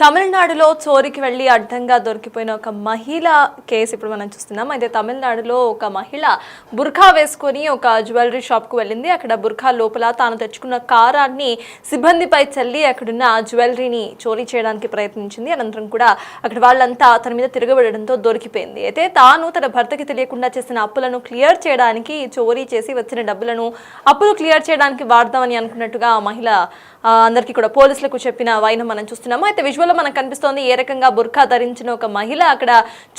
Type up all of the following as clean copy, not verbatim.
తమిళనాడులో చోరీకి వెళ్లి అడ్డంగా దొరికిపోయిన ఒక మహిళ కేసు ఇప్పుడు మనం చూస్తున్నాం. అయితే తమిళనాడులో ఒక మహిళ బుర్ఖా వేసుకొని ఒక జ్యువెలరీ షాప్కు వెళ్ళింది. అక్కడ బుర్ఖా లోపల తాను తెచ్చుకున్న కారాన్ని సిబ్బందిపై చల్లి అక్కడున్న జ్యువెలరీని చోరీ చేయడానికి ప్రయత్నించింది. అనంతరం కూడా అక్కడ వాళ్ళంతా తన మీద తిరగబడడంతో దొరికిపోయింది. అయితే తాను తన భర్తకి తెలియకుండా చేసిన అప్పులను క్లియర్ చేయడానికి చోరీ చేసి వచ్చిన డబ్బులను అప్పులు క్లియర్ చేయడానికి వాడదామని అనుకున్నట్టుగా ఆ మహిళ అందరికీ కూడా పోలీసులకు చెప్పిన వైనం మనం చూస్తున్నాము. అయితే విజువల్లో మనకు కనిపిస్తోంది ఏ రకంగా బుర్ఖా ధరించిన ఒక మహిళ అక్కడ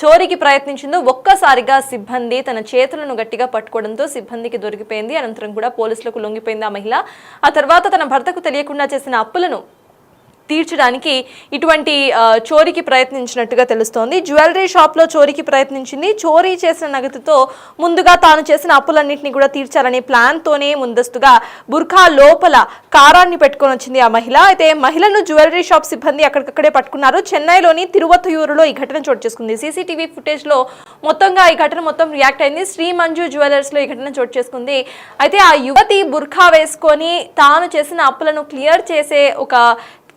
చోరీకి ప్రయత్నించిందో ఒక్కసారిగా సిబ్బంది తన చేతులను గట్టిగా పట్టుకోవడంతో సిబ్బందికి దొరికిపోయింది. అనంతరం కూడా పోలీసులకు లొంగిపోయింది ఆ మహిళ. ఆ తర్వాత తన భర్తకు తెలియకుండా చేసిన అప్పులను తీర్చడానికి ఇటువంటి చోరీకి ప్రయత్నించినట్టుగా తెలుస్తోంది. జ్యువెలరీ షాప్లో చోరీకి ప్రయత్నించింది. చోరీ చేసిన నగదుతో ముందుగా తాను చేసిన అప్పులన్నింటినీ కూడా తీర్చాలనే ప్లాన్తోనే ముందస్తుగా బుర్ఖా లోపల కారాన్ని పెట్టుకొని వచ్చింది ఆ మహిళ. అయితే మహిళను జ్యువెలరీ షాప్ సిబ్బంది అక్కడికక్కడే పట్టుకున్నారు. చెన్నైలోని తిరువత్తూరులో ఈ ఘటన చోటు చేసుకుంది. సీసీటీవీ ఫుటేజ్లో మొత్తంగా ఈ ఘటన మొత్తం రియాక్ట్ అయింది. శ్రీ మంజు జ్యువెలర్స్లో ఈ ఘటన చోటు చేసుకుంది. అయితే ఆ యువతి బుర్ఖా వేసుకొని తాను చేసిన అప్పులను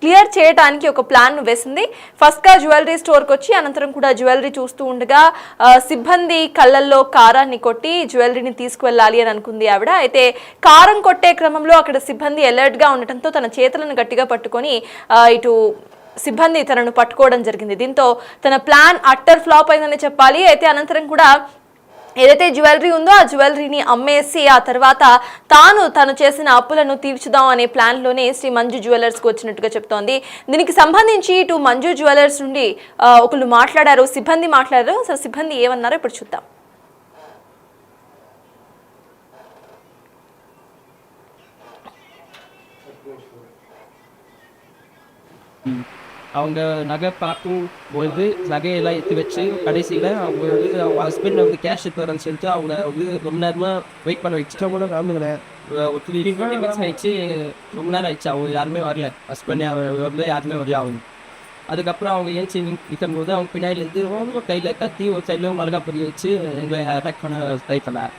క్లియర్ చేయడానికి ఒక ప్లాన్ వేసింది. ఫస్ట్గా జ్యువెలరీ స్టోర్కి వచ్చి అనంతరం కూడా జ్యువెలరీ చూస్తూ ఉండగా సిబ్బంది కళ్ళల్లో కారాన్ని కొట్టి జ్యువెలరీని తీసుకువెళ్ళాలి అని అనుకుంది ఆవిడ. అయితే కారం కొట్టే క్రమంలో అక్కడ సిబ్బంది అలర్ట్గా ఉండటంతో తన చేతులను గట్టిగా పట్టుకొని ఇటు సిబ్బంది తనను పట్టుకోవడం జరిగింది. దీంతో తన ప్లాన్ అట్టర్ ఫ్లాప్ అయిందని చెప్పాలి. అయితే అనంతరం కూడా ఏదైతే జ్యువెలరీ ఉందో ఆ జ్యువెలరీని అమ్మేసి ఆ తర్వాత తను చేసిన అప్పులను తీర్చుదాం అనే ప్లాన్లోనే శ్రీ మంజు జ్యువెలర్స్కి వచ్చినట్టుగా చెప్తోంది. దీనికి సంబంధించి ఇటు మంజు జ్యువెలర్స్ నుండి ఒకళ్ళు మాట్లాడారు, సిబ్బంది మాట్లాడారు. అసలు సిబ్బంది ఏమన్నారో ఇప్పుడు చూద్దాం. அவங்க நகை பார்க்கும்பொழுது நகையெல்லாம் எடுத்து வச்சு கடைசியில் அவங்க வந்து அவங்க ஹஸ்பண்ட் வந்து கேஷ் எடுத்துறேன்னு சொல்லிட்டு அவங்க வந்து ரொம்ப நேரமாக வெயிட் பண்ண வச்சுட்டு கூட காமிக்கிறேன். ஒரு 3 minutes ஆயிடுச்சு, ரொம்ப நேரம் ஆயிடுச்சு. அவங்க யாருமே வரல, ஹஸ்பண்ட் வந்து யாருமே வரல. அவங்க அதுக்கப்புறம் அவங்க ஏஞ்சி நிற்கும்போது அவங்க பின்னாடிலேருந்து ரொம்ப கையில் கத்தி ஒரு சைட்லையும் மிளகா பொரிய வச்சு எங்களை அட்டாக் பண்ண ட்ரை பண்ணேன்.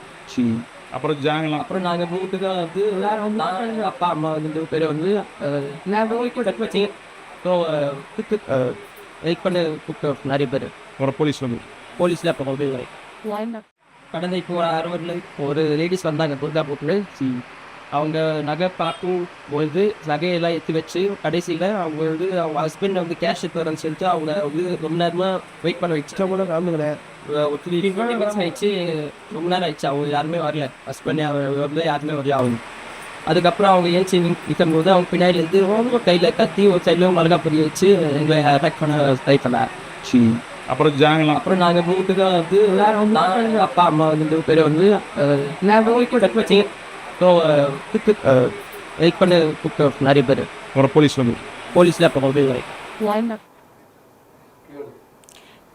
அப்புறம் நாங்கள் வீட்டுக்கு தான் வந்து நான் அப்பா அம்மா வந்து பேர் வந்து கட் வச்சு வெயிட் பண்ண கூப்பிட்டோம் நிறைய பேர். போலீஸில் அப்போ மொபைல் கடந்த இப்போ 60 ஒரு லேடிஸ் வந்தாங்க புர்கா போட்டு. அவங்க நகை பார்க்கும்பொழுது நகையெல்லாம் எடுத்து வச்சு கடைசியில் அவங்க வந்து அவங்க ஹஸ்பண்ட் வந்து கேஷ் எடுத்துறேன்னு சொல்லிட்டு அவங்க வந்து ரொம்ப நேரமாக வெயிட் பண்ண வச்சுட்டு கூட காமிக்கிறேன். ஒரு 3 minutes ஆயிடுச்சு, ரொம்ப நேரம் ஆயிடுச்சு. அவங்க யாருமே வரல, ஹஸ்பண்ட் வந்து யாருமே வரல. அவங்க அதுக்கப்புறம் அவங்க ஏஞ்சி நிற்கும்போது அவங்க பின்னாடிலேருந்து ரொம்ப கையில் கத்தி ஒரு சைட்லையும் மிளகா பொரிய வச்சு எங்களை அட்டாக் பண்ண ட்ரை பண்ணேன். அப்புறம் நாங்கள் வீட்டுக்கு தான் வந்து நான் அப்பா அம்மா வந்து பேர் வந்து கட் வச்சு வெயிட் பண்ண கூப்பிட்டோம் நிறைய பேர். போலீஸில் அப்போ மொபைல்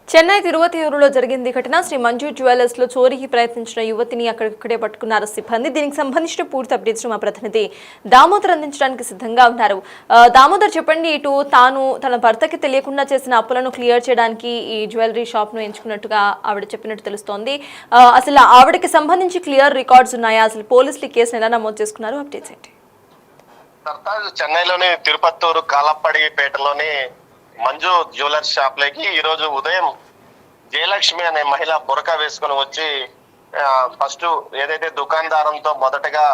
చెన్నై తిరువత్తూరులో జరిగింది ఘటన. శ్రీ మంజు జ్యువెలర్స్ లో చోరీకి ప్రయత్నించిన యువతిని అక్కడిక్కడే పట్టుకున్నారు సిబ్బంది. దీనికి సంబంధించిన పూర్తి అప్డేట్స్ మా ప్రతినిధి దామోదర్ అందించడానికి సిద్ధంగా ఉన్నారు. దామోదర్, చెప్పండి, ఇటు తన భర్తకి తెలియకుండా చేసిన అప్పులను క్లియర్ చేయడానికి ఈ జ్యువెలరీ షాప్ ను ఎంచుకున్నట్టుగా ఆవిడ చెప్పినట్టు తెలుస్తోంది. అసలు ఆవిడకి సంబంధించి క్లియర్ రికార్డ్స్ ఉన్నాయా? అసలు పోలీసులు కేసును ఎలా నమోదు చేసుకున్నారు? అప్డేట్స్ ఏంటి? చెన్నైలోని తిరుపత్తూరు కాలప్పడిపేటలోని మంజు జ్యువెలర్స్ షాప్ లోకి ఈ రోజు ఉదయం జయలక్ష్మి అనే మహిళ బురకా వేసుకుని వచ్చి ఫస్ట్ ఏదైతే దుకాణదారంతో మొదటగా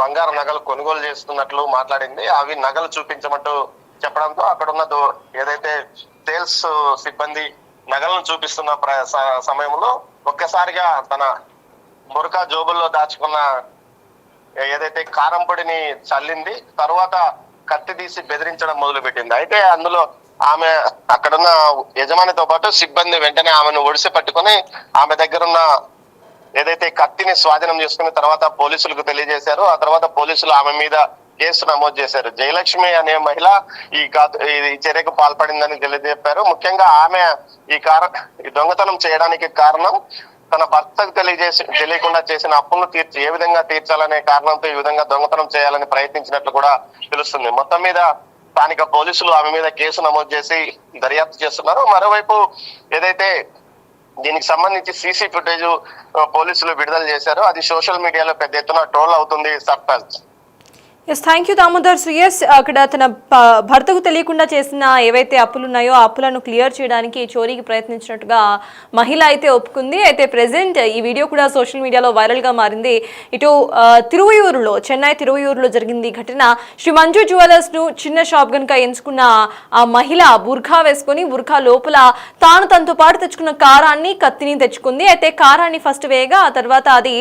బంగారు నగలు కొనుగోలు చేస్తున్నట్లు మాట్లాడింది. అవి నగలు చూపించమంటూ చెప్పడంతో అక్కడున్న ఏదైతే సేల్స్ సిబ్బంది నగలను చూపిస్తున్న సమయంలో ఒక్కసారిగా తన బురకా జోబుల్లో దాచుకున్న ఏదైతే కారం పొడిని చల్లింది. తర్వాత కత్తి తీసి బెదిరించడం మొదలు పెట్టింది. అయితే అందులో ఆమె అక్కడున్న యజమానితో పాటు సిబ్బంది వెంటనే ఆమెను ఒడిసి పట్టుకొని ఆమె దగ్గరున్న ఏదైతే కత్తిని స్వాధీనం చేసుకున్న తర్వాత పోలీసులకు తెలియజేశారు. ఆ తర్వాత పోలీసులు ఆమె మీద కేసు నమోదు చేశారు. జయలక్ష్మి అనే మహిళ ఈ చర్యకు పాల్పడిందని తెలియజెప్పారు. ముఖ్యంగా ఆమె ఈ దొంగతనం చేయడానికి కారణం తన భర్తకు తెలియకుండా చేసిన అప్పులను ఏ విధంగా తీర్చాలనే కారణంతో ఈ విధంగా దొంగతనం చేయాలని ప్రయత్నించినట్లు కూడా తెలుస్తుంది. మొత్తం మీద స్థానిక పోలీసులు ఆమె మీద కేసు నమోదు చేసి దర్యాప్తు చేస్తున్నారు. మరోవైపు ఏదైతే దీనికి సంబంధించి సీసీ ఫుటేజ్ పోలీసులు విడుదల చేశారో అది సోషల్ మీడియాలో పెద్ద ఎత్తున ట్రోల్ అవుతుంది. Sarpanch yes, thank you Damodar. So yes, అక్కడ తన భర్తకు తెలియకుండా చేసిన ఏవైతే అప్పులు ఉన్నాయో ఆ అప్పులను క్లియర్ చేయడానికి చోరీకి ప్రయత్నించినట్టుగా మహిళ అయితే ఒప్పుకుంది. అయితే ప్రెసెంట్ ఈ వీడియో కూడా సోషల్ మీడియాలో వైరల్గా మారింది. ఇటు తిరువయూరులో, చెన్నై తిరువయూరులో జరిగింది ఈ ఘటన. శ్రీ మంజు జ్యువెలర్స్ను చిన్న షాప్ కనుక ఎంచుకున్న ఆ మహిళ బుర్ఖా వేసుకొని బుర్ఖా లోపల తనతో పాటు తెచ్చుకున్న కారాన్ని, కత్తిని తెచ్చుకుంది. అయితే కారాన్ని ఫస్ట్ వేయగా ఆ తర్వాత అది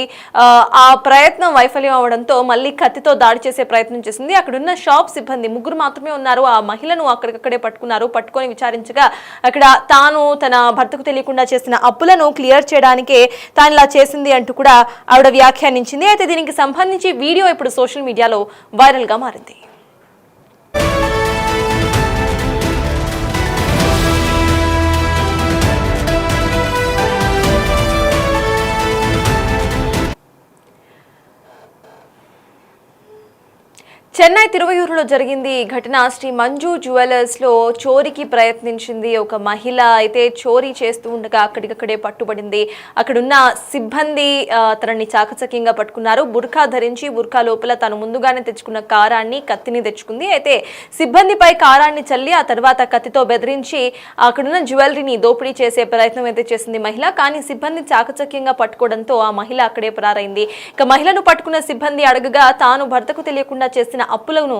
ఆ ప్రయత్నం వైఫల్యం అవడంతో మళ్ళీ కత్తితో దాడి చేసే ప్రయత్నం చేసింది. అక్కడున్న షాప్ సిబ్బంది ముగ్గురు మాత్రమే ఉన్నారు. ఆ మహిళను అక్కడికక్కడే పట్టుకున్నారు. పట్టుకొని విచారించగా అక్కడ తాను తన భర్తకు తెలియకుండా చేసిన అప్పులను క్లియర్ చేయడానికే తాను ఇలా చేసింది అంటూ కూడా ఆవిడ వ్యాఖ్యానించింది. అయితే దీనికి సంబంధించి వీడియో ఇప్పుడు సోషల్ మీడియాలో వైరల్గా మారింది. చెన్నై తిరువయూరులో జరిగింది ఈ ఘటన. శ్రీ మంజు జ్యువెలర్స్లో చోరీకి ప్రయత్నించింది ఒక మహిళ. అయితే చోరీ చేస్తూ ఉండగా అక్కడికక్కడే పట్టుబడింది. అక్కడున్న సిబ్బంది తనని చాకచక్యంగా పట్టుకున్నారు. బుర్ఖా ధరించి బుర్ఖా లోపల తను ముందుగానే తెచ్చుకున్న కారాన్ని, కత్తిని తెచ్చుకుంది. అయితే సిబ్బందిపై కారాన్ని చల్లి ఆ తర్వాత కత్తితో బెదిరించి అక్కడున్న జ్యువెలరీని దోపిడీ చేసే ప్రయత్నం అయితే చేసింది మహిళ. కానీ సిబ్బంది చాకచక్యంగా పట్టుకోవడంతో ఆ మహిళ అక్కడే పరారైంది. ఇక మహిళను పట్టుకున్న సిబ్బంది అడగగా తాను భర్తకు తెలియకుండా చేసిన అప్పులను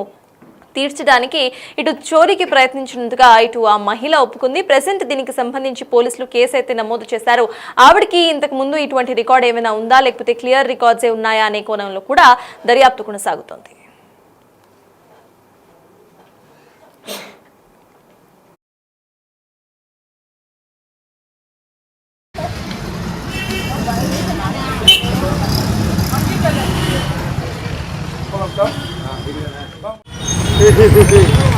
తీర్చడానికి ఇటు చోరీకి ప్రయత్నించినందుగా ఇటు ఆ మహిళ ఒప్పుకుంది. ప్రెసెంట్ దీనికి సంబంధించి పోలీసులు కేసు అయితే నమోదు చేశారు. ఆవిడకి ఇంతకు ముందు ఇటువంటి రికార్డ్ ఏమైనా ఉందా, లేకపోతే క్లియర్ రికార్డ్సే ఉన్నాయా అనే కోణంలో కూడా దర్యాప్తు కొనసాగుతోంది. Sí.